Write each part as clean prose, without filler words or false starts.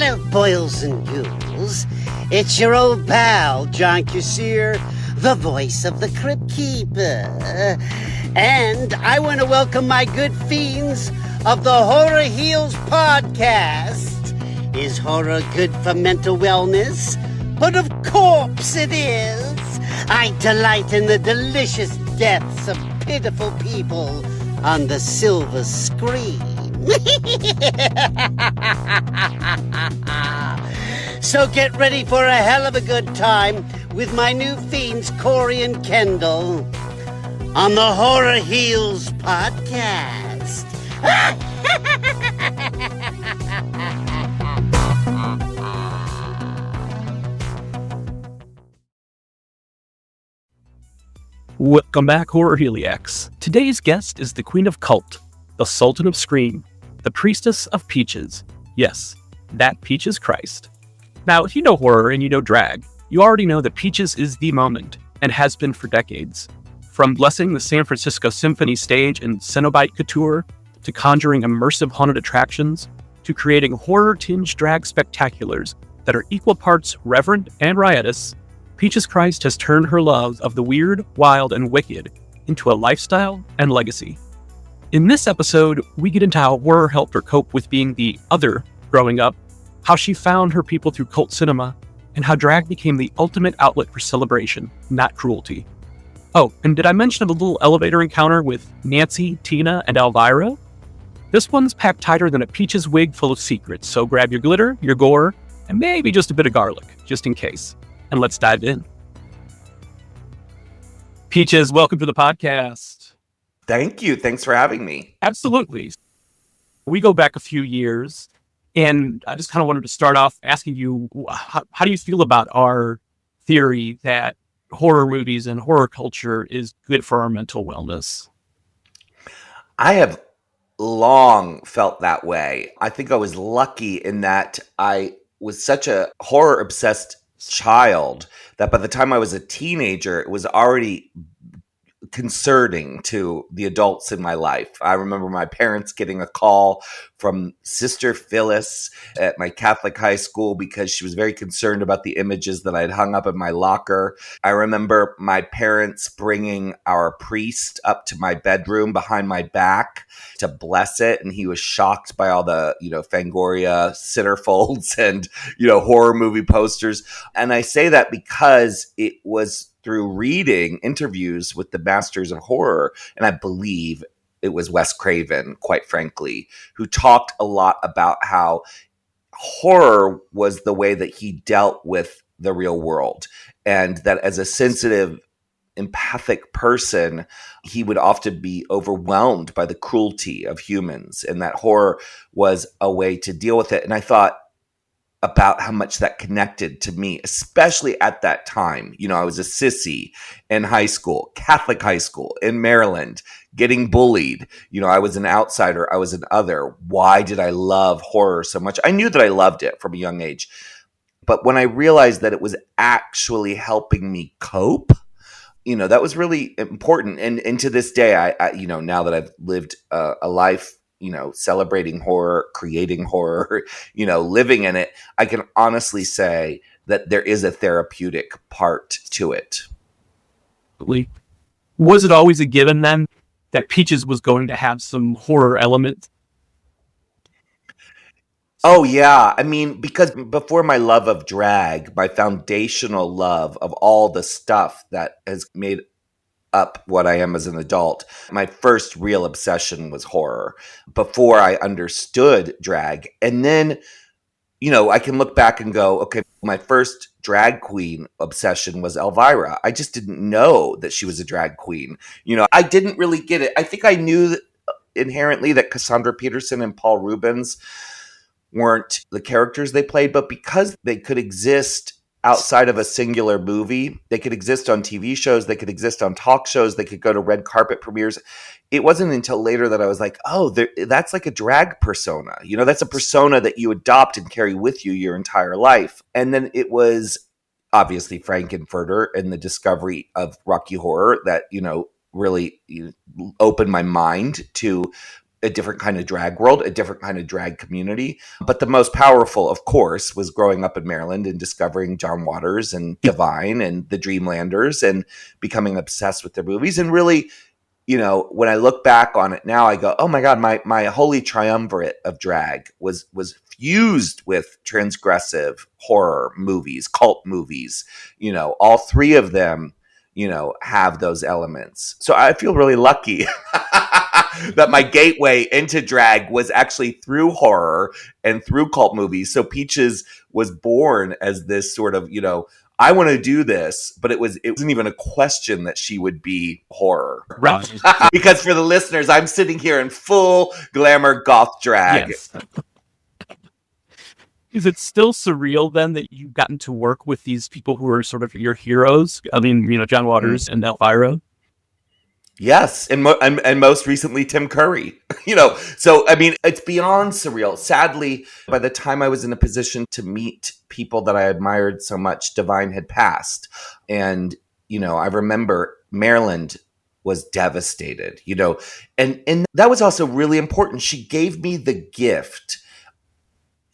Well, boils and ghouls, it's your old pal, John Cassier, the voice of the Crypt Keeper. And I want to welcome my good fiends of the Horror Heals podcast. Is horror good for mental wellness? But of course it is. I delight in the delicious deaths of pitiful people on the silver screen. So get ready for a hell of a good time with my new fiends, Corey and Kendall, on the Horror Heals podcast. Welcome back, Horror Heliacs. Today's guest is the Queen of Cult, the Sultan of Scream, the Priestess of Peaches. Yes, that Peaches Christ. Now, if you know horror and you know drag, you already know that Peaches is the moment, and has been for decades. From blessing the San Francisco Symphony stage in Cenobite couture, to conjuring immersive haunted attractions, to creating horror-tinged drag spectaculars that are equal parts reverent and riotous, Peaches Christ has turned her love of the weird, wild, and wicked into a lifestyle and legacy. In this episode, we get into how horror helped her cope with being the other growing up, how she found her people through cult cinema, and how drag became the ultimate outlet for celebration, not cruelty. Oh, and did I mention a little elevator encounter with Nancy, Tina, and Elvira? This one's packed tighter than a Peaches wig full of secrets, so grab your glitter, your gore, and maybe just a bit of garlic, just in case. And let's dive in. Peaches, welcome to the podcast. Thank you. Thanks for having me. Absolutely. We go back a few years, and I just kind of wanted to start off asking you, how do you feel about our theory that horror movies and horror culture is good for our mental wellness? I have long felt that way. I think I was lucky in that I was such a horror-obsessed child that by the time I was a teenager, it was already concerning to the adults in my life. I remember my parents getting a call from Sister Phyllis at my Catholic high school because she was very concerned about the images that I'd hung up in my locker. I remember my parents bringing our priest up to my bedroom behind my back to bless it, and he was shocked by all the, Fangoria centerfolds and, horror movie posters. And I say that because it was through reading interviews with the masters of horror, and I believe it was Wes Craven, quite frankly, who talked a lot about how horror was the way that he dealt with the real world, and that as a sensitive, empathic person, he would often be overwhelmed by the cruelty of humans, and that horror was a way to deal with it. And I thought about how much that connected to me, especially at that time. I was a sissy in high school, Catholic high school in Maryland, getting bullied. I was an outsider. I was an other. Why did I love horror so much? I knew that I loved it from a young age. But when I realized that it was actually helping me cope, that was really important. And to this day, I now that I've lived a life, celebrating horror, creating horror, living in it, I can honestly say that there is a therapeutic part to it. Was it always a given then that Peaches was going to have some horror elements? Oh, yeah. I mean, because before my love of drag, my foundational love of all the stuff that has made up what I am as an adult, my first real obsession was horror before I understood drag. And then, I can look back and go, okay, my first drag queen obsession was Elvira. I just didn't know that she was a drag queen. I didn't really get it. I think I knew inherently that Cassandra Peterson and Paul Rubens weren't the characters they played, but because they could exist outside of a singular movie, they could exist on TV shows, they could exist on talk shows, they could go to red carpet premieres. It wasn't until later that I was like, oh, that's like a drag persona. That's a persona that you adopt and carry with you your entire life. And then it was obviously Frank-N-Furter and the discovery of Rocky Horror that, really opened my mind to a different kind of drag world, a different kind of drag community. But the most powerful, of course, was growing up in Maryland and discovering John Waters and Divine and the Dreamlanders and becoming obsessed with their movies. And really, when I look back on it now, I go, oh my God, my holy triumvirate of drag was fused with transgressive horror movies, cult movies. All three of them, have those elements. So I feel really lucky that my gateway into drag was actually through horror and through cult movies. So Peaches was born as this sort of, I want to do this, but it wasn't even a question that she would be horror. Right. Because for the listeners, I'm sitting here in full glamour goth drag. Yes. Is it still surreal then that you've gotten to work with these people who are sort of your heroes? I mean, John Waters and Elvira. Yes, and most recently Tim Curry. So I mean, it's beyond surreal. Sadly, by the time I was in a position to meet people that I admired so much, Divine had passed, and I remember Maryland was devastated. And that was also really important. She gave me the gift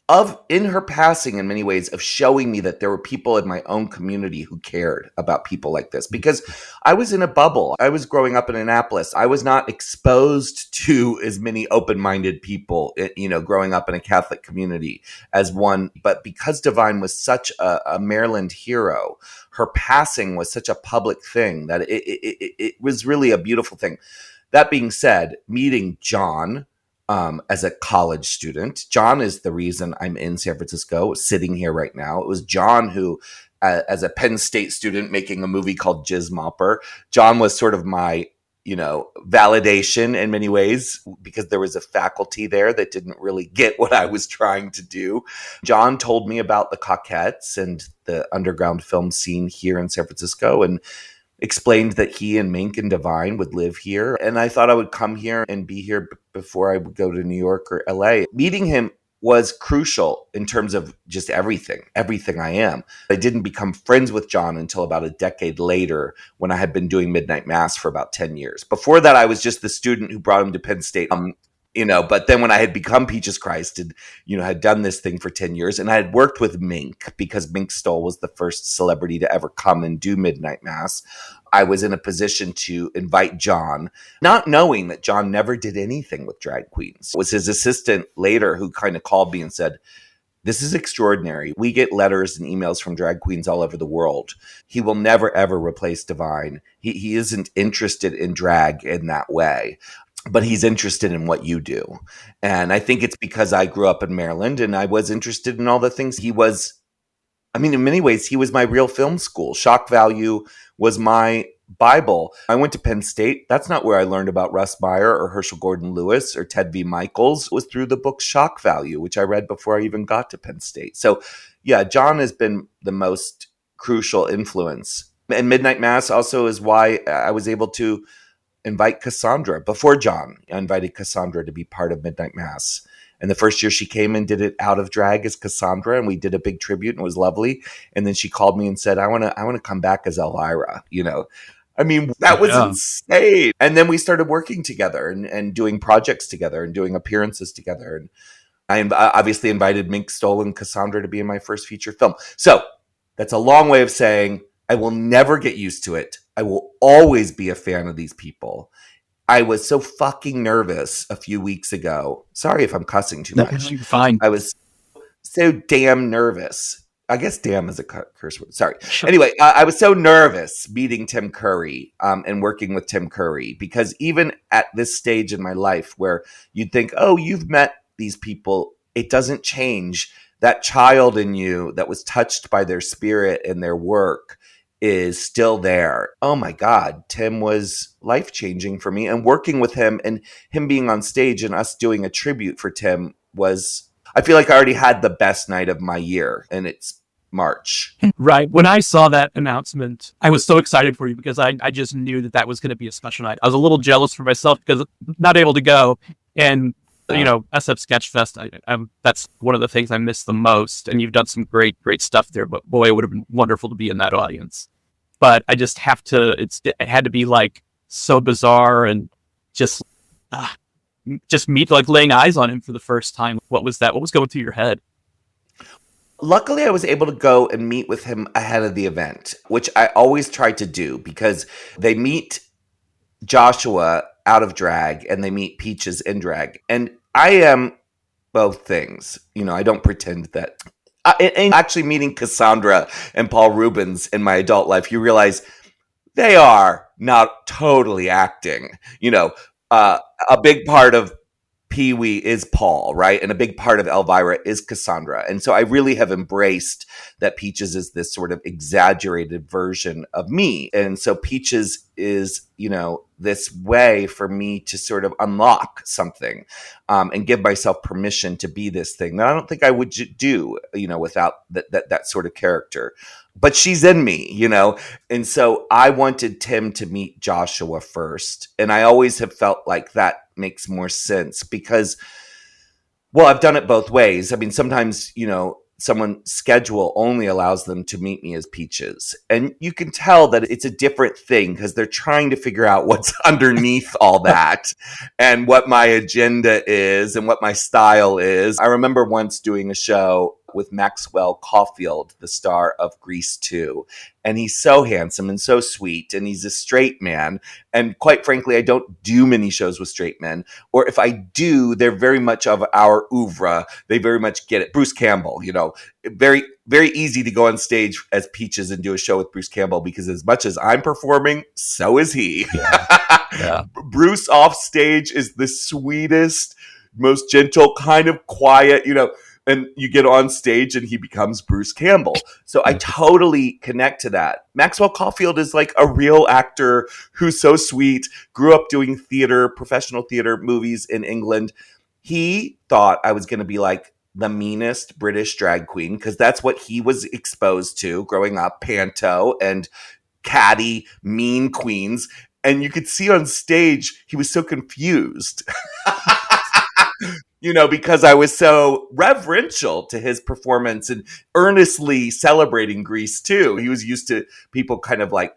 of, in her passing, in many ways, of showing me that there were people in my own community who cared about people like this, because I was in a bubble. I was growing up in Annapolis. I was not exposed to as many open-minded people, growing up in a Catholic community as one. But because Divine was such a Maryland hero, her passing was such a public thing that it was really a beautiful thing. That being said, meeting John, as a college student. John is the reason I'm in San Francisco, sitting here right now. It was John who, as a Penn State student making a movie called Jizz Mopper, John was sort of my, validation in many ways, because there was a faculty there that didn't really get what I was trying to do. John told me about the Cockettes and the underground film scene here in San Francisco, and explained that he and Mink and Divine would live here. And I thought I would come here and be here before I would go to New York or LA. Meeting him was crucial in terms of just everything I am. I didn't become friends with John until about a decade later, when I had been doing Midnight Mass for about 10 years. Before that, I was just the student who brought him to Penn State. But then when I had become Peaches Christ and, had done this thing for 10 years, and I had worked with Mink, because Mink Stoll was the first celebrity to ever come and do Midnight Mass, I was in a position to invite John, not knowing that John never did anything with drag queens. It was his assistant later who kind of called me and said, "This is extraordinary. We get letters and emails from drag queens all over the world. He will never, ever replace Divine. He isn't interested in drag in that way, but he's interested in what you do." And I think it's because I grew up in Maryland and I was interested in all the things he was. I mean, in many ways, he was my real film school. Shock Value was my Bible. I went to Penn State. That's not where I learned about Russ Meyer or Herschel Gordon Lewis or Ted V. Michaels. It was through the book Shock Value, which I read before I even got to Penn State. So yeah, John has been the most crucial influence. And Midnight Mass also is why I was able to invite Cassandra. Before John, I invited Cassandra to be part of Midnight Mass. And the first year she came and did it out of drag as Cassandra, and we did a big tribute, and it was lovely. And then she called me and said, I want to come back as Elvira, I mean, that was insane. And then we started working together and doing projects together and doing appearances together. And I obviously invited Mink Stoll and Cassandra to be in my first feature film. So that's a long way of saying I will never get used to it. I will always be a fan of these people. I was so fucking nervous a few weeks ago. Sorry if I'm cussing too much. No, you're fine. I was so damn nervous. I guess damn is a curse word. Sorry. Sure. Anyway, I was so nervous meeting Tim Curry and working with Tim Curry, because even at this stage in my life where you'd think, oh, you've met these people, it doesn't change. That child in you that was touched by their spirit and their work is still there. Oh my God, Tim was life-changing for me. And working with him and him being on stage and us doing a tribute for Tim was, I feel like I already had the best night of my year, and it's March. Right. When I saw that announcement, I was so excited for you, because I just knew that was going to be a special night. I was a little jealous for myself because I'm not able to go. And, SF Sketchfest, that's one of the things I miss the most. And you've done some great, great stuff there. But boy, it would have been wonderful to be in that audience. But I just have to, it had to be like so bizarre and just, just meet, like laying eyes on him for the first time? What was that? What was going through your head? Luckily, I was able to go and meet with him ahead of the event, which I always try to do because they meet Joshua out of drag and they meet Peaches in drag. And I am both things. I don't pretend that. And actually meeting Cassandra and Paul Rubens in my adult life, you realize they are not totally acting. A big part of Pee-wee is Paul, right? And a big part of Elvira is Cassandra. And so I really have embraced that Peaches is this sort of exaggerated version of me. And so Peaches is, this way for me to sort of unlock something and give myself permission to be this thing that I don't think I would do, without that sort of character. But she's in me, And so I wanted Tim to meet Joshua first. And I always have felt like that makes more sense because, well, I've done it both ways. I mean, sometimes, someone's schedule only allows them to meet me as Peaches. And you can tell that it's a different thing because they're trying to figure out what's underneath all that and what my agenda is and what my style is. I remember once doing a show with Maxwell Caulfield, the star of Grease 2. And he's so handsome and so sweet, and he's a straight man. And quite frankly, I don't do many shows with straight men. Or if I do, they're very much of our oeuvre. They very much get it. Bruce Campbell, very, very easy to go on stage as Peaches and do a show with Bruce Campbell because as much as I'm performing, so is he. Yeah. Bruce off stage is the sweetest, most gentle, kind of quiet, and you get on stage and he becomes Bruce Campbell. So I totally connect to that. Maxwell Caulfield is like a real actor who's so sweet, grew up doing theater, professional theater movies in England. He thought I was going to be like the meanest British drag queen because that's what he was exposed to growing up, panto and catty, mean queens. And you could see on stage, he was so confused. Because I was so reverential to his performance and earnestly celebrating Grease too. He was used to people kind of like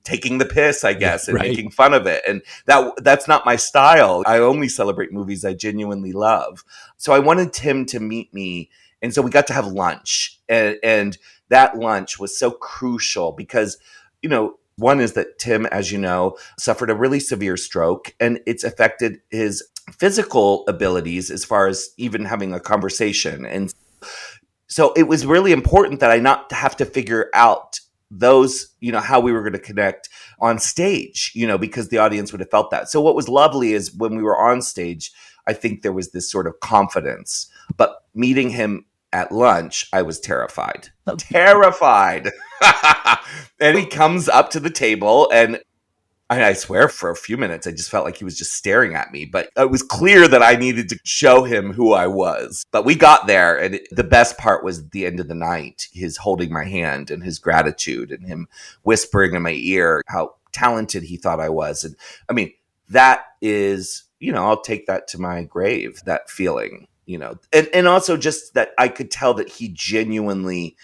taking the piss, I guess, and making fun of it. And that's not my style. I only celebrate movies I genuinely love. So I wanted Tim to meet me. And so we got to have lunch. And that lunch was so crucial because, one is that Tim, as you know, suffered a really severe stroke and it's affected his physical abilities as far as even having a conversation. And so it was really important that I not have to figure out those, how we were going to connect on stage, because the audience would have felt that. So what was lovely is when we were on stage, I think there was this sort of confidence, but meeting him at lunch, I was terrified. Terrified. And he comes up to the table and I swear for a few minutes, I just felt like he was just staring at me. But it was clear that I needed to show him who I was. But we got there. And the best part was the end of the night, his holding my hand and his gratitude and him whispering in my ear how talented he thought I was. And I mean, that is, I'll take that to my grave, that feeling, and also just that I could tell that he genuinely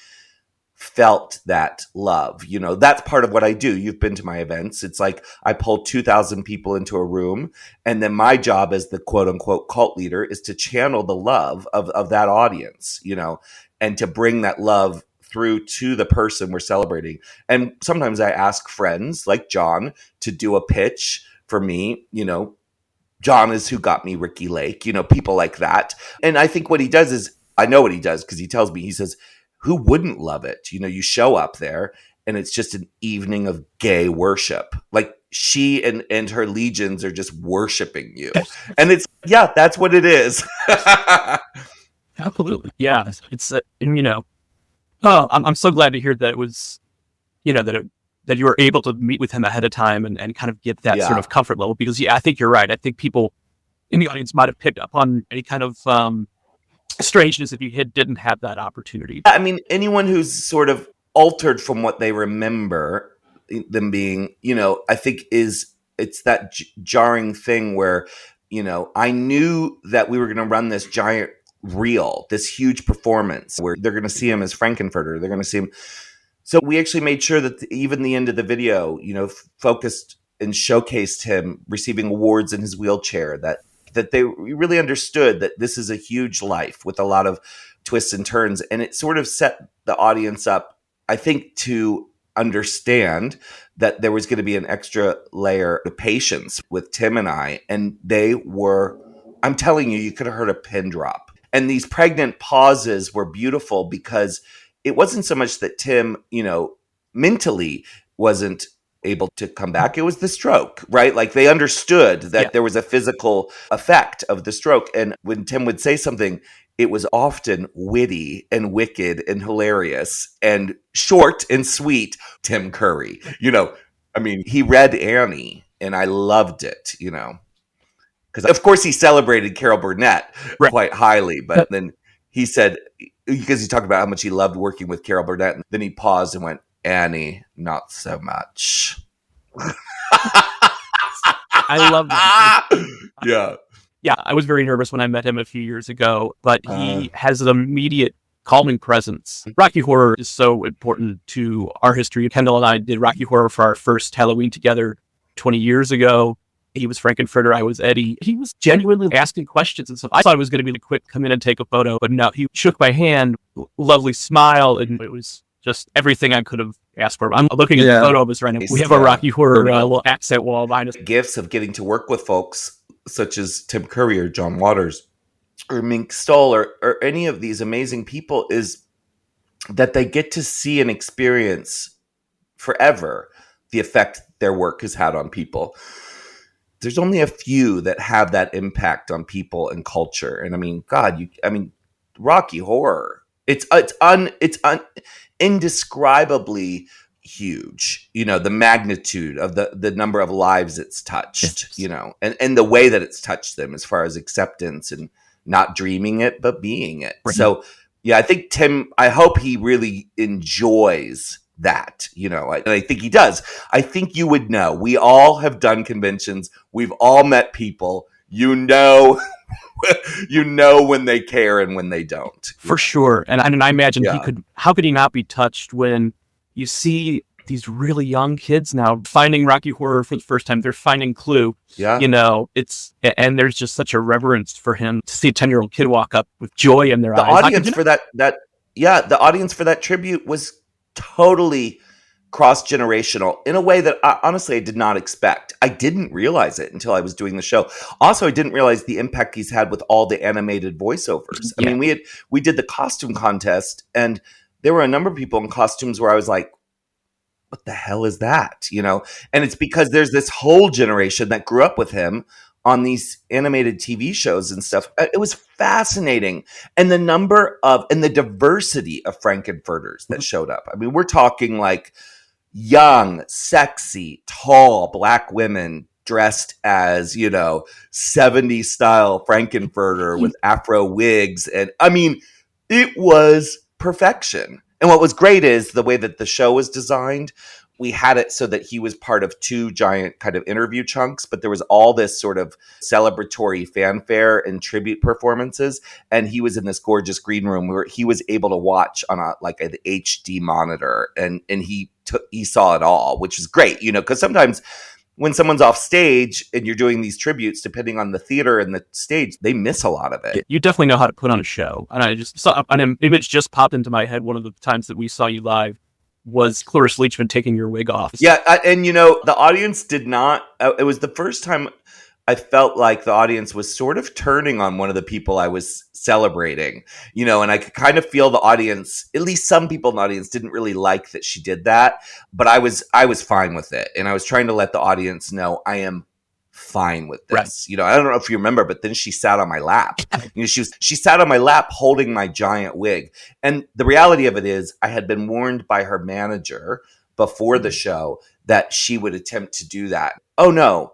felt that love. That's part of what I do. You've been to my events. It's like I pull 2,000 people into a room, and then my job as the quote unquote cult leader is to channel the love of that audience, and to bring that love through to the person we're celebrating. And sometimes I ask friends like John to do a pitch for me. John is who got me Ricky Lake, people like that. And I think what he does is, I know what he does because he tells me, he says, who wouldn't love it? You show up there and it's just an evening of gay worship. Like she and her legions are just worshiping you. And it's, that's what it is. Absolutely. Yeah. It's, I'm so glad to hear that it was, that you were able to meet with him ahead of time and kind of get that sort of comfort level because I think you're right. I think people in the audience might have picked up on any kind of, strangeness if you didn't have that opportunity. I mean, anyone who's sort of altered from what they remember them being, I think it's that jarring thing where, I knew that we were going to run this giant reel, this huge performance where they're going to see him as Frank-N-Furter. They're going to see him. So we actually made sure that even the end of the video, focused and showcased him receiving awards in his wheelchair, that that they really understood that this is a huge life with a lot of twists and turns. And it sort of set the audience up, I think, to understand that there was going to be an extra layer of patience with Tim and I. And they were, I'm telling you, you could have heard a pin drop. And these pregnant pauses were beautiful because it wasn't so much that Tim, mentally wasn't able to come back. It was the stroke, right? Like they understood that there was a physical effect of the stroke. And when Tim would say something, it was often witty and wicked and hilarious and short and sweet. Tim Curry, he read Annie and I loved it, because of course he celebrated Carol Burnett quite highly, but then he said, because he talked about how much he loved working with Carol Burnett, and then he paused and went, Annie, not so much. I love that. Yeah. Yeah, I was very nervous when I met him a few years ago, but he has an immediate calming presence. Rocky Horror is so important to our history. Kendall and I did Rocky Horror for our first Halloween together 20 years ago. He was Frank-N-Furter, I was Eddie. He was genuinely asking questions and stuff. I thought it was going to be a quick come in and take a photo, but no, he shook my hand, lovely smile, and it was just everything I could have asked for. I'm looking at the photo of us right now. We have a Rocky Horror little accent wall behind us. Gifts of getting to work with folks such as Tim Curry or John Waters or Mink Stoll or any of these amazing people is that they get to see and experience forever the effect their work has had on people. There's only a few that have that impact on people and culture. And Rocky Horror, it's indescribably huge, the magnitude of the number of lives it's touched, and the way that it's touched them as far as acceptance and not dreaming it, but being it. Right. So, I think Tim, I hope he really enjoys that, and I think he does. I think you would know. We all have done conventions. We've all met people, when they care and when they don't. For sure. And I imagine how could he not be touched when you see these really young kids now finding Rocky Horror for the first time. They're finding Clue. Yeah. And there's just such a reverence for him to see a 10-year-old kid walk up with joy in their eyes. The audience for the audience for that tribute was totally cross-generational in a way that honestly I did not expect. I didn't realize it until I was doing the show. Also, I didn't realize the impact he's had with all the animated voiceovers. I mean, we did the costume contest, and there were a number of people in costumes where I was like, what the hell is that? And it's because there's this whole generation that grew up with him on these animated TV shows and stuff. It was fascinating. And the diversity of Frank-N-Furters that showed up. I mean, we're talking like young, sexy, tall Black women dressed as, 70s style Frank-N-Furter with Afro wigs. And I mean, it was perfection. And what was great is the way that the show was designed. We had it so that he was part of two giant kind of interview chunks, but there was all this sort of celebratory fanfare and tribute performances. And he was in this gorgeous green room where he was able to watch on an HD monitor, and he saw it all, which is great, because sometimes when someone's off stage and you're doing these tributes, depending on the theater and the stage, they miss a lot of it. You definitely know how to put on a show. And I just saw an image just popped into my head. One of the times that we saw you live was Chloris Leachman taking your wig off. Yeah, and the audience did not. It was the first time I felt like the audience was sort of turning on one of the people I was celebrating, and I could kind of feel the audience, at least some people in the audience, didn't really like that she did that, but I was fine with it. And I was trying to let the audience know I am fine with this. Right. I don't know if you remember, but then she sat on my lap. She sat on my lap holding my giant wig. And the reality of it is I had been warned by her manager before the show that she would attempt to do that. Oh no.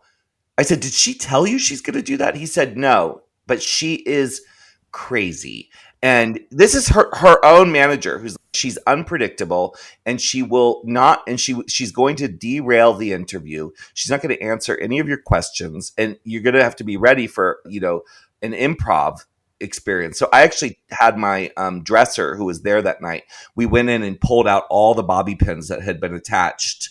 I said, did she tell you she's going to do that? He said, no, but she is crazy. And this is her own manager she's unpredictable, and she will not, and she's going to derail the interview. She's not going to answer any of your questions, and you're going to have to be ready for, an improv experience. So I actually had my dresser who was there that night. We went in and pulled out all the bobby pins that had been attached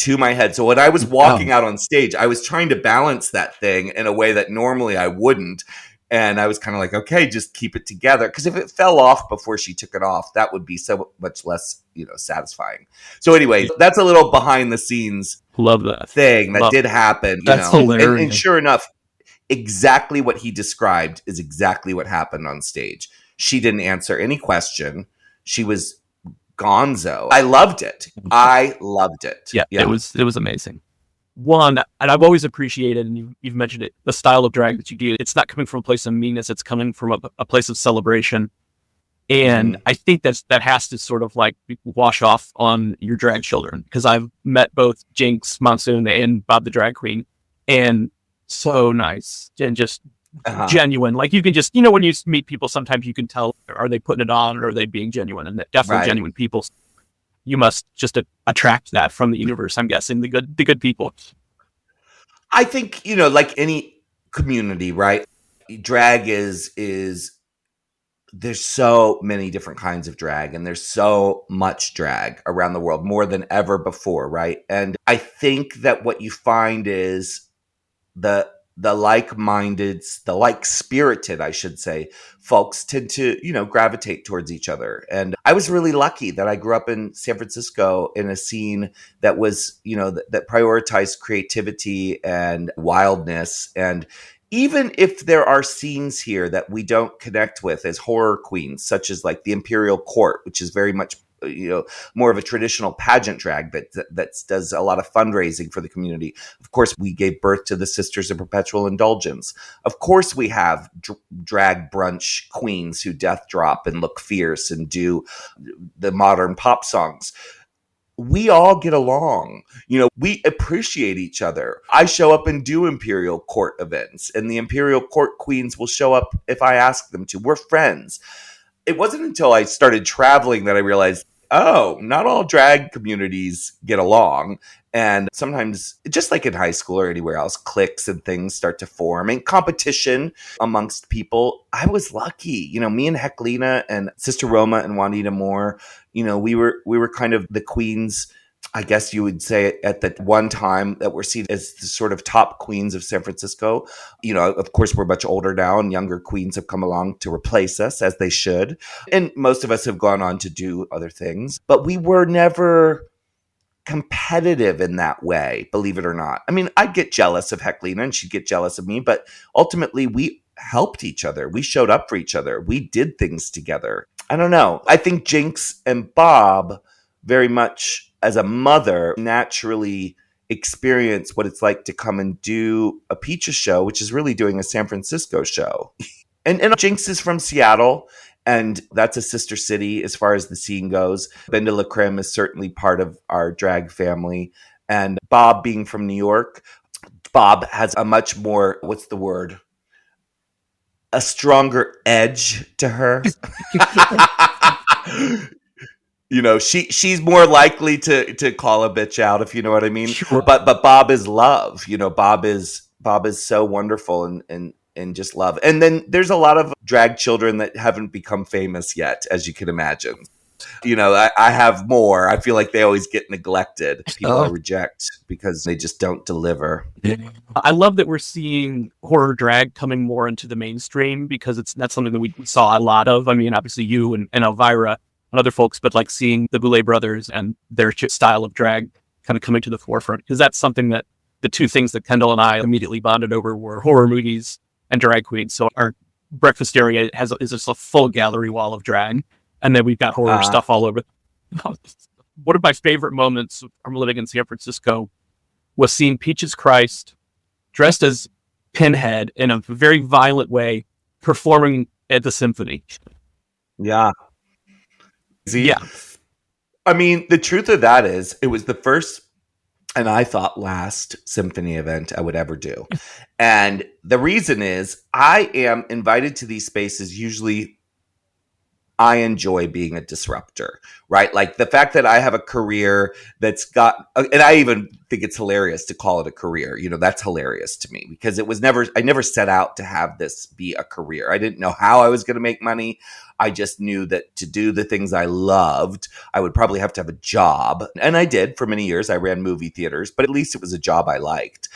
to my head. So when I was walking out on stage, I was trying to balance that thing in a way that normally I wouldn't. And I was kind of like, okay, just keep it together. Because if it fell off before she took it off, that would be so much less, satisfying. So anyway, that's a little behind the scenes thing that did happen. That's hilarious. And sure enough, exactly what he described is exactly what happened on stage. She didn't answer any question. She was gonzo. I loved it. Yeah. It was amazing. One, and I've always appreciated, and you've mentioned it, the style of drag that you do. It's not coming from a place of meanness. It's coming from a place of celebration. And I think that has to sort of like wash off on your drag children, because I've met both Jinx Monsoon and Bob the Drag Queen, and so nice and just genuine. Like you can just, when you meet people, sometimes you can tell, are they putting it on or are they being genuine? And definitely genuine people. You must just attract that from the universe, I'm guessing, the good people. I think, like any community, right? Drag is there's so many different kinds of drag, and there's so much drag around the world, more than ever before, right? And I think that what you find is the like-minded, the like-spirited, I should say, folks tend to, gravitate towards each other. And I was really lucky that I grew up in San Francisco in a scene that was, that prioritized creativity and wildness. And even if there are scenes here that we don't connect with as horror queens, such as like the Imperial Court, which is very much more of a traditional pageant drag that does a lot of fundraising for the community. Of course, we gave birth to the Sisters of Perpetual Indulgence. Of course, we have drag brunch queens who death drop and look fierce and do the modern pop songs. We all get along. We appreciate each other. I show up and do Imperial Court events, and the Imperial Court queens will show up if I ask them to. We're friends. It wasn't until I started traveling that I realized, not all drag communities get along. And sometimes, just like in high school or anywhere else, cliques and things start to form, and competition amongst people. I was lucky. Me and Heclina and Sister Roma and Juanita Moore, we were kind of the queens, I guess you would say, at that one time, that were seen as the sort of top queens of San Francisco. Of course, we're much older now, and younger queens have come along to replace us, as they should. And most of us have gone on to do other things. But we were never competitive in that way, believe it or not. I mean, I'd get jealous of Heclina, and she'd get jealous of me. But ultimately, we helped each other. We showed up for each other. We did things together. I don't know. I think Jinx and Bob very much, as a mother, naturally experience what it's like to come and do a Peaches show, which is really doing a San Francisco show. And Jinx is from Seattle, and that's a sister city as far as the scene goes. Ben de la Creme is certainly part of our drag family. And Bob, being from New York, Bob has a much more, what's the word? A stronger edge to her. She's more likely to call a bitch out, if you know what I mean. Sure. But Bob is love. Bob is so wonderful and just love. And then there's a lot of drag children that haven't become famous yet, as you can imagine. I have more. I feel like they always get neglected. People I reject because they just don't deliver. I love that we're seeing horror drag coming more into the mainstream, because that's something that we saw a lot of. I mean, obviously you and Elvira and other folks, but like seeing the Boulet brothers and their style of drag kind of coming to the forefront, because that's something that the two things that Kendall and I immediately bonded over were horror movies and drag queens. So our breakfast area is just a full gallery wall of drag, and then we've got horror stuff all over. One of my favorite moments from living in San Francisco was seeing Peaches Christ dressed as Pinhead in a very violent way performing at the symphony. Yeah. Yeah. I mean, the truth of that is, it was the first, and I thought last symphony event I would ever do. And the reason is, I am invited to these spaces usually I enjoy being a disruptor, right? Like the fact that I have a career that's got, and I even think it's hilarious to call it a career. That's hilarious to me because I never set out to have this be a career. I didn't know how I was going to make money. I just knew that to do the things I loved, I would probably have to have a job. And I did for many years. I ran movie theaters, but at least it was a job I liked.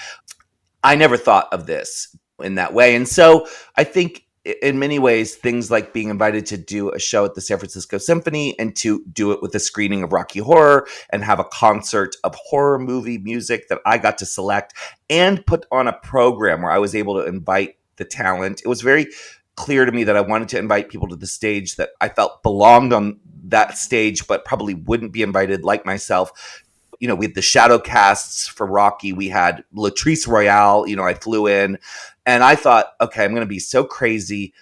I never thought of this in that way. And so I think in many ways, things like being invited to do a show at the San Francisco Symphony and to do it with a screening of Rocky Horror and have a concert of horror movie music that I got to select and put on a program where I was able to invite the talent. It was very clear to me that I wanted to invite people to the stage that I felt belonged on that stage, but probably wouldn't be invited like myself. We had the shadow casts for Rocky. We had Latrice Royale. I flew in and I thought, okay, I'm going to be so crazy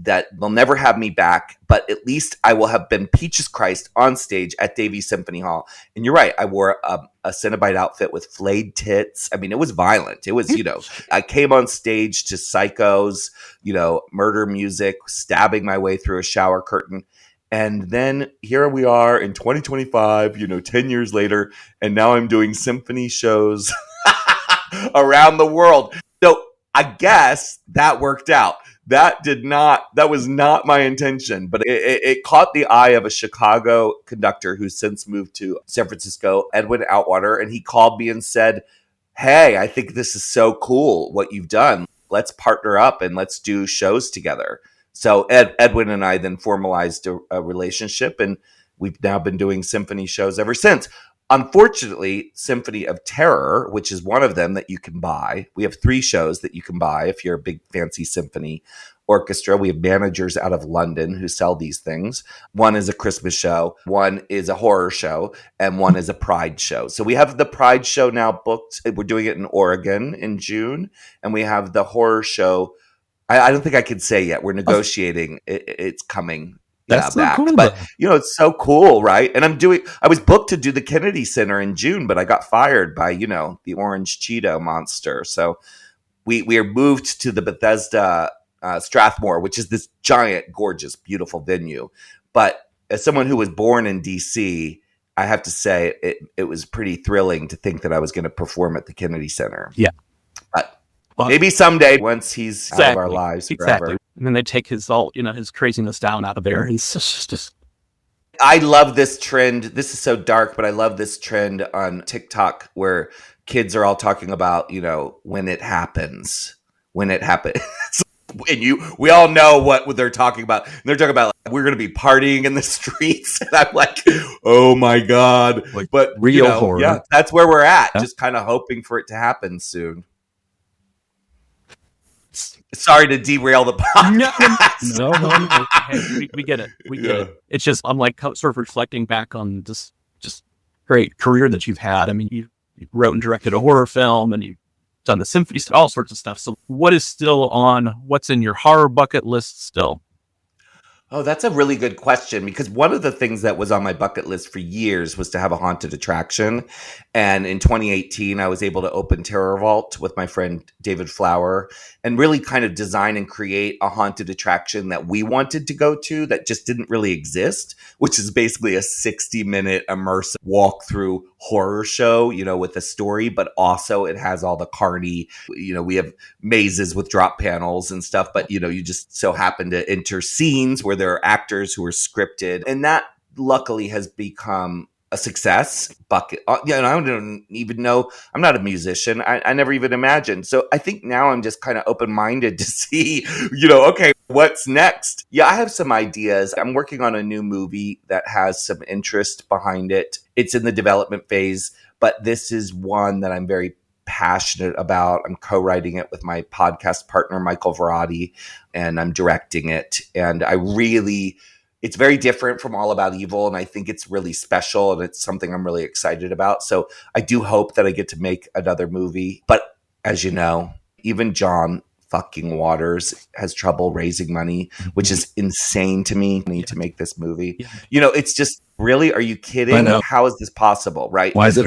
that they'll never have me back, but at least I will have been Peaches Christ on stage at Davies Symphony Hall. And you're right. I wore a Cenobite outfit with flayed tits. I mean, it was violent. It was, I came on stage to Psycho's, murder music, stabbing my way through a shower curtain. And then here we are in 2025, 10 years later, and now I'm doing symphony shows around the world. So I guess that worked out. That was not my intention, but it caught the eye of a Chicago conductor who's since moved to San Francisco, Edwin Outwater, and he called me and said, hey, I think this is so cool what you've done. Let's partner up and let's do shows together. So Edwin and I then formalized a relationship, and we've now been doing symphony shows ever since. Unfortunately, Symphony of Terror, which is one of them that you can buy. We have 3 shows that you can buy if you're a big fancy symphony orchestra. We have managers out of London who sell these things. One is a Christmas show, one is a horror show, and one is a Pride show. So we have the Pride show now booked. We're doing it in Oregon in June, and we have the horror show. I don't think I can say yet. We're negotiating. It's coming. That's so back. cool, But though. it's so cool, right? And I was booked to do the Kennedy Center in June, but I got fired by, the Orange Cheeto monster. So we are moved to the Bethesda Strathmore, which is this giant, gorgeous, beautiful venue. But as someone who was born in DC, I have to say it was pretty thrilling to think that I was going to perform at the Kennedy Center. Yeah. But maybe someday once he's out of our lives forever. Exactly. And then they take his his craziness down out of there. It's just I love this trend. This is so dark, but I love this trend on TikTok where kids are all talking about, when it happens. When it happens. And we all know what they're talking about. And they're talking about we're going to be partying in the streets. And I'm like, oh my God. But real horror. Yeah, that's where we're at. Yeah. Just kind of hoping for it to happen soon. Sorry to derail the podcast. No. Hey, we get it. We get it. It's just, I'm like sort of reflecting back on this just great career that you've had. I mean, you wrote and directed a horror film and you've done the symphony, all sorts of stuff. So what's in your horror bucket list still? Oh, that's a really good question because one of the things that was on my bucket list for years was to have a haunted attraction. And in 2018, I was able to open Terror Vault with my friend David Flower and really kind of design and create a haunted attraction that we wanted to go to that just didn't really exist, which is basically a 60-minute immersive walkthrough horror show, with a story, but also it has all the carny, we have mazes with drop panels and stuff, but you just so happen to enter scenes where there are actors who are scripted, and that luckily has become a success bucket. I don't even know. I'm not a musician. I never even imagined. So I think now I'm just kind of open-minded to see, okay, what's next? Yeah, I have some ideas. I'm working on a new movie that has some interest behind it. It's in the development phase, but this is one that I'm very passionate about. I'm co-writing it with my podcast partner, Michael Verratti, and I'm directing it. And it's very different from All About Evil, and I think it's really special, and it's something I'm really excited about. So I do hope that I get to make another movie. But as you know, even John fucking Waters has trouble raising money, which is insane to me. I need to make this movie. Yeah. It's just, really, are you kidding? I know. How is this possible, right? Why is it?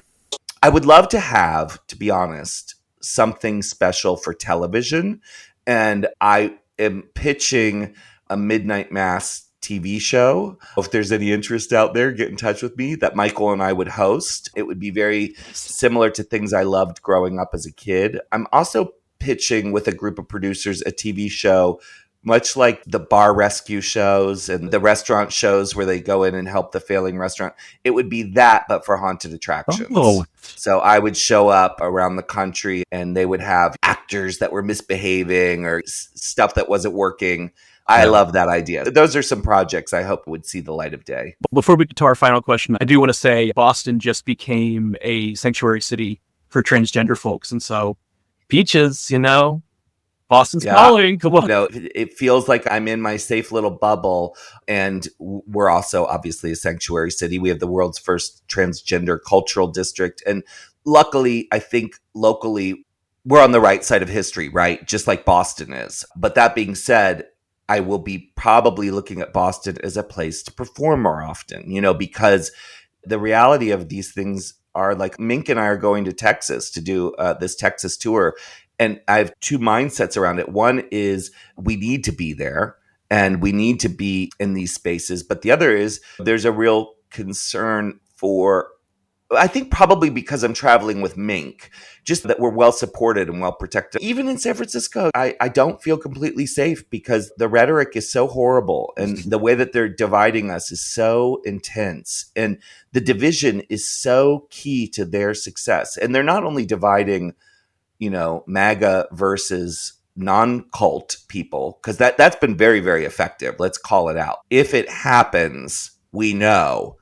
I would love to have, to be honest, something special for television. And I am pitching a midnight mass TV show. If there's any interest out there, get in touch with me, that Michael and I would host. It would be very similar to things I loved growing up as a kid. I'm also pitching with a group of producers a TV show, much like the bar rescue shows and the restaurant shows where they go in and help the failing restaurant. It would be that, but for haunted attractions. Oh. So I would show up around the country and they would have actors that were misbehaving or stuff that wasn't working. I love that idea. Those are some projects I hope would see the light of day. Before we get to our final question, I do want to say Boston just became a sanctuary city for transgender folks. And so Peaches, Boston's calling. Come on. It feels like I'm in my safe little bubble. And we're also obviously a sanctuary city. We have the world's first transgender cultural district. And luckily, I think locally, we're on the right side of history, right? Just like Boston is. But that being said, I will be probably looking at Boston as a place to perform more often, because the reality of these things are like Mink and I are going to Texas to do this Texas tour. And I have two mindsets around it. One is we need to be there and we need to be in these spaces. But the other is there's a real concern for, I think probably because I'm traveling with Mink, just that we're well supported and well protected. Even in San Francisco, I don't feel completely safe because the rhetoric is so horrible and the way that they're dividing us is so intense. And the division is so key to their success. And they're not only dividing MAGA versus non-cult people, because that's been very, very effective. Let's call it out. If it happens, we know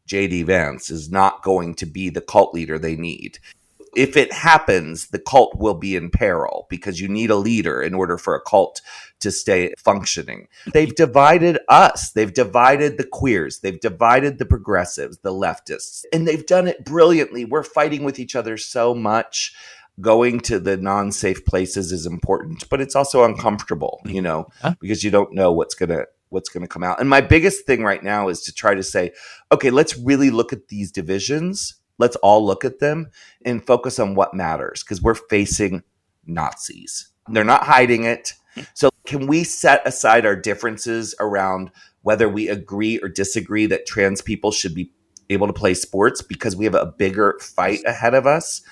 J.D. Vance is not going to be the cult leader they need. If it happens, the cult will be in peril because you need a leader in order for a cult to stay functioning. They've divided us. They've divided the queers. They've divided the progressives, the leftists, and they've done it brilliantly. We're fighting with each other so much. Going to the non-safe places is important, but it's also uncomfortable, because you don't know what's going to come out. And my biggest thing right now is to try to say, okay, let's really look at these divisions. Let's all look at them and focus on what matters, because we're facing Nazis. They're not hiding it. So can we set aside our differences around whether we agree or disagree that trans people should be able to play sports because we have a bigger fight ahead of us?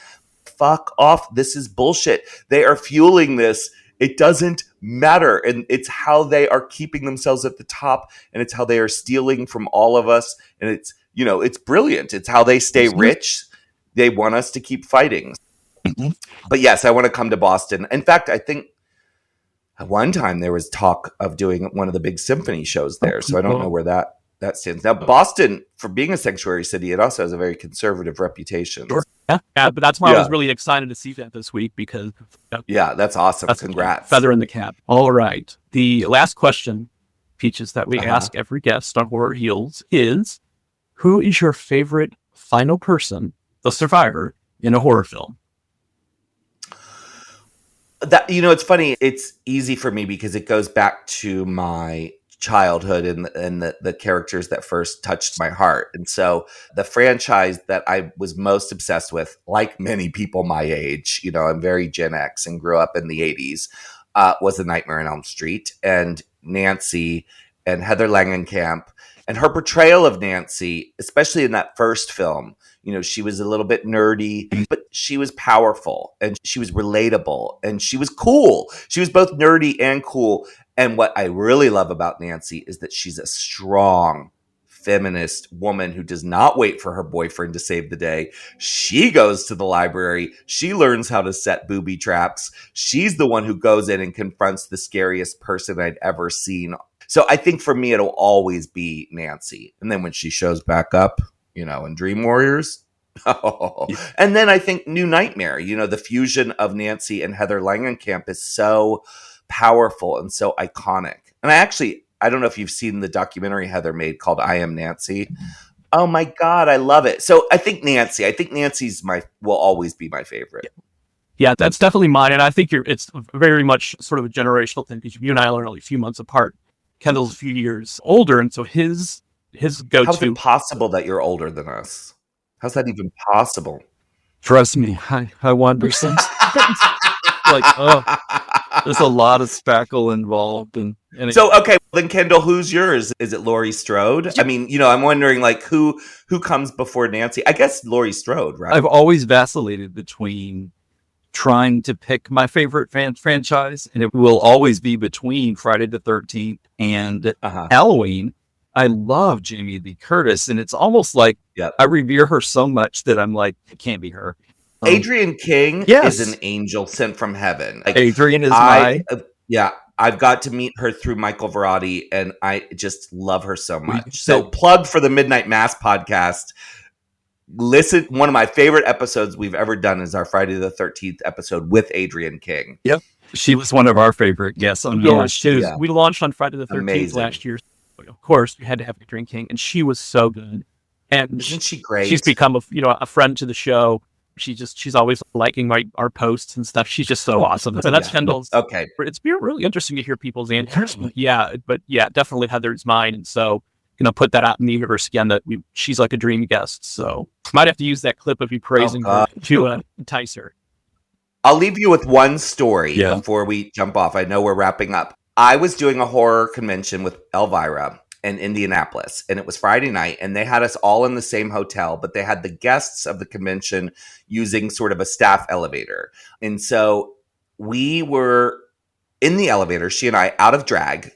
Fuck off. This is bullshit. They are fueling this. It doesn't matter. And it's how they are keeping themselves at the top. And it's how they are stealing from all of us. And it's, it's brilliant. It's how they stay rich. They want us to keep fighting. But yes, I want to come to Boston. In fact, I think at one time there was talk of doing one of the big symphony shows there. So I don't know where that stands. Now, Boston, for being a sanctuary city, it also has a very conservative reputation. Sure. Yeah, but that's why I was really excited to see that this week because... that's awesome. That's congrats. Feather in the cap. All right. The last question, Peaches, that we ask every guest on Horror Heals is, who is your favorite final person, the survivor, in a horror film? That it's funny. It's easy for me because it goes back to my childhood and the characters that first touched my heart. And so the franchise that I was most obsessed with, like many people my age, I'm very Gen X and grew up in the 80s, was The Nightmare on Elm Street. And Nancy and Heather Langenkamp and her portrayal of Nancy, especially in that first film, she was a little bit nerdy, but she was powerful and she was relatable and she was cool. She was both nerdy and cool. And what I really love about Nancy is that she's a strong feminist woman who does not wait for her boyfriend to save the day. She goes to the library. She learns how to set booby traps. She's the one who goes in and confronts the scariest person I'd ever seen. So I think for me, it'll always be Nancy. And then when she shows back up, in Dream Warriors. And then I think New Nightmare, the fusion of Nancy and Heather Langenkamp is so powerful and so iconic. And I don't know if you've seen the documentary Heather made called I Am Nancy. Oh my God, I love it. So I think Nancy's will always be my favorite. Yeah, that's definitely mine. And I think it's very much sort of a generational thing because you and I are only a few months apart. Kendall's a few years older. And so his go-to... How's it possible that you're older than us? How's that even possible? Trust me, I wonder sometimes. There's a lot of spackle involved. And so, okay, Then Kendall, who's yours? Is it Laurie Strode? I mean, I'm wondering like who comes before Nancy? I guess Laurie Strode, right? I've always vacillated between trying to pick my favorite franchise, and it will always be between Friday the 13th and Halloween. I love Jamie Lee Curtis, and it's almost like I revere her so much that I'm like, it can't be her. Adrienne King is an angel sent from heaven. Like, Adrienne is I've got to meet her through Michael Verratti, and I just love her so much. So plug for the Midnight Mass podcast. Listen, one of my favorite episodes we've ever done is our Friday the 13th episode with Adrienne King. Yep. She was one of our favorite guests on yours too. We launched on Friday the 13th last year. Of course, we had to have Adrienne King, and she was so good. And isn't she great? She's become a friend to the show. She's always liking our posts and stuff. She's just so awesome. So that's Kendall's. Okay. It's been really interesting to hear people's answers. But definitely Heather's mine. And so, put that out in the universe again that she's like a dream guest. So might have to use that clip of you praising her to entice her. I'll leave you with one story before we jump off. I know we're wrapping up. I was doing a horror convention with Elvira in Indianapolis, and it was Friday night, and they had us all in the same hotel, but they had the guests of the convention using sort of a staff elevator. And so we were in the elevator, she and I, out of drag,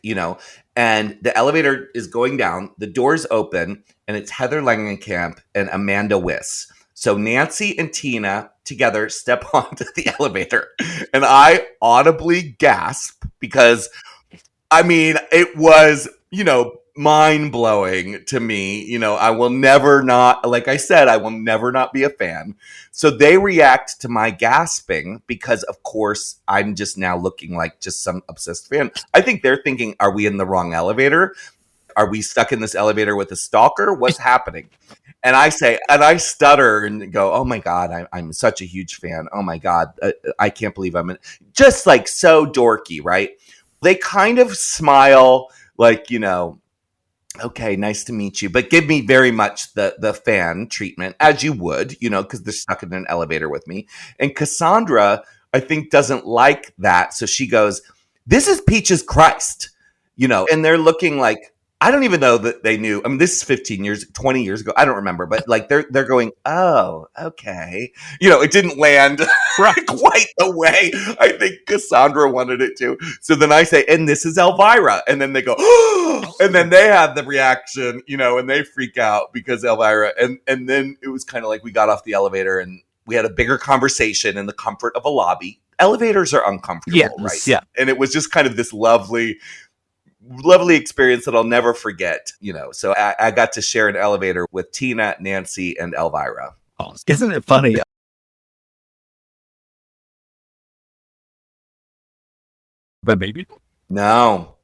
and the elevator is going down, the doors open, and it's Heather Langenkamp and Amanda Wyss. So Nancy and Tina together step onto the elevator, and I audibly gasp because, it was, mind-blowing to me. I will never not, like I said, I will never not be a fan. So they react to my gasping because, of course, I'm just now looking like just some obsessed fan. I think they're thinking, are we in the wrong elevator? Are we stuck in this elevator with a stalker? What's happening? And I stutter and go, oh my God, I'm such a huge fan. Oh my God, I can't believe I'm in. Just like so dorky, right? They kind of smile like, okay, nice to meet you, but give me very much the fan treatment, as you would, because they're stuck in an elevator with me. And Cassandra, I think, doesn't like that. So she goes, this is Peach's Christ, and they're looking like, I don't even know that they knew. This is 20 years ago. I don't remember, but like they're going, oh, okay. It didn't land quite the way I think Cassandra wanted it to. So then I say, and this is Elvira. And then they go, oh, and then they have the reaction, and they freak out because Elvira. And then it was kind of like we got off the elevator and we had a bigger conversation in the comfort of a lobby. Elevators are uncomfortable, right? Yeah. And it was just kind of this lovely experience that I'll never forget, So I got to share an elevator with Tina, Nancy, and Elvira. Oh, isn't it funny? But maybe no.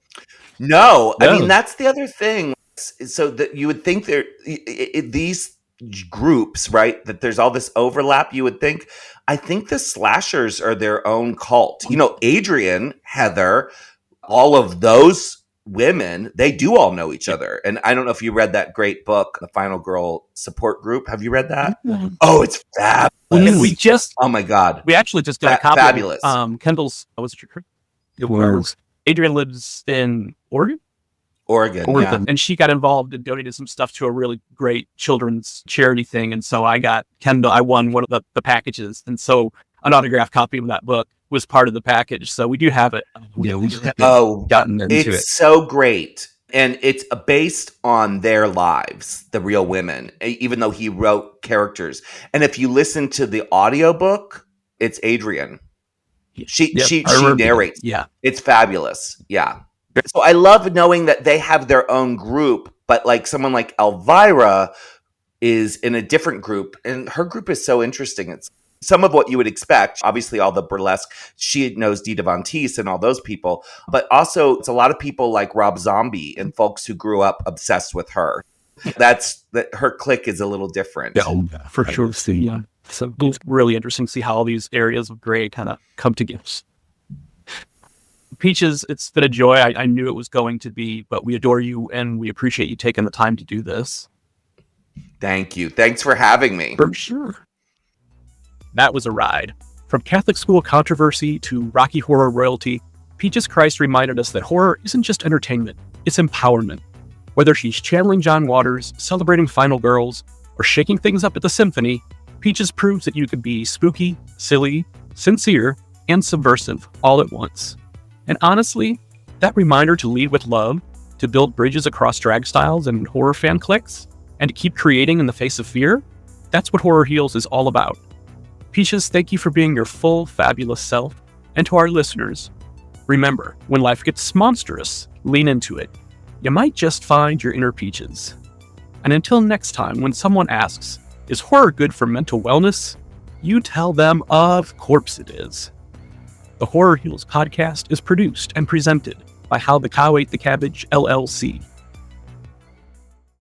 I mean, that's the other thing. So that you would think these groups, right? That there's all this overlap. You would think. I think the slashers are their own cult. Adrienne, Heather, all of those women, they do all know each other. And I don't know if you read that great book, The Final Girl Support Group. Have you read that? Mm-hmm. Oh, it's fabulous. Oh my God. We actually just got a copy. Fabulous. Kendall's, was it your crib? It was. Adrienne lives in Oregon. Yeah. And she got involved and donated some stuff to a really great children's charity thing. And so I won one of the packages. And so an autographed copy of that book was part of the package. So we do have it. We gotten into it. It's so great. And it's based on their lives, the real women, even though he wrote characters. And if you listen to the audiobook, it's Adrienne. She narrates. Yeah. It's fabulous. Yeah. So I love knowing that they have their own group, but like someone like Elvira is in a different group, and her group is so interesting. It's some of what you would expect. Obviously, all the burlesque. She knows Dita Von Teese and all those people, but also it's a lot of people like Rob Zombie and folks who grew up obsessed with her. Her clique is a little different. Yeah, for sure. Yeah. So it's really interesting to see how all these areas of gray kind of come together. Peaches, it's been a joy. I knew it was going to be, but we adore you and we appreciate you taking the time to do this. Thank you. Thanks for having me. For sure. That was a ride. From Catholic school controversy to Rocky Horror royalty, Peaches Christ reminded us that horror isn't just entertainment, it's empowerment. Whether she's channeling John Waters, celebrating final girls, or shaking things up at the symphony, Peaches proves that you could be spooky, silly, sincere, and subversive all at once. And honestly, that reminder to lead with love, to build bridges across drag styles and horror fan cliques, and to keep creating in the face of fear, that's what Horror Heals is all about. Peaches, thank you for being your full, fabulous self. And to our listeners, remember, when life gets monstrous, lean into it. You might just find your inner Peaches. And until next time, when someone asks, is horror good for mental wellness? You tell them, of course it is. The Horror Heals podcast is produced and presented by How the Cow Ate the Cabbage, LLC.